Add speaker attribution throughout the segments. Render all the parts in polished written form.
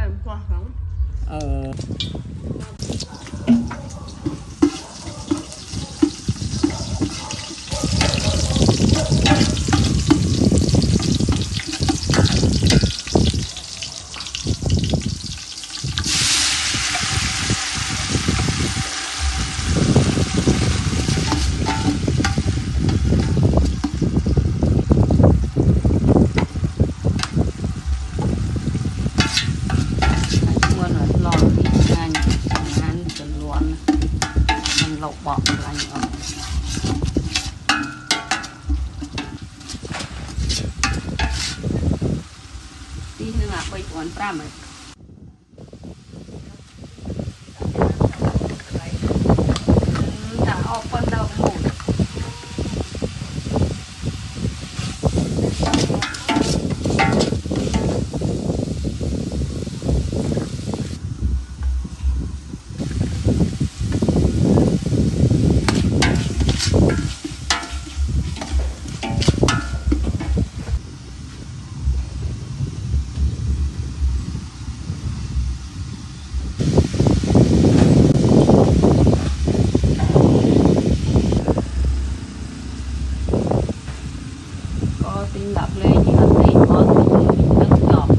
Speaker 1: em qua không?
Speaker 2: bọt lạnh ở tí nữa là bây còn pram rồi đã open đâu một lập lên như anh này có đất giọt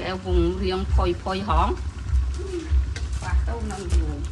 Speaker 2: cái vùng riêng phơi phơi hóng và đâu nằm vùng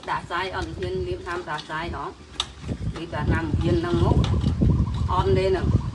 Speaker 2: đã sai ẩn hiên liếm tham đã sai đó đi cả năm hiên năm mốc on lên nữa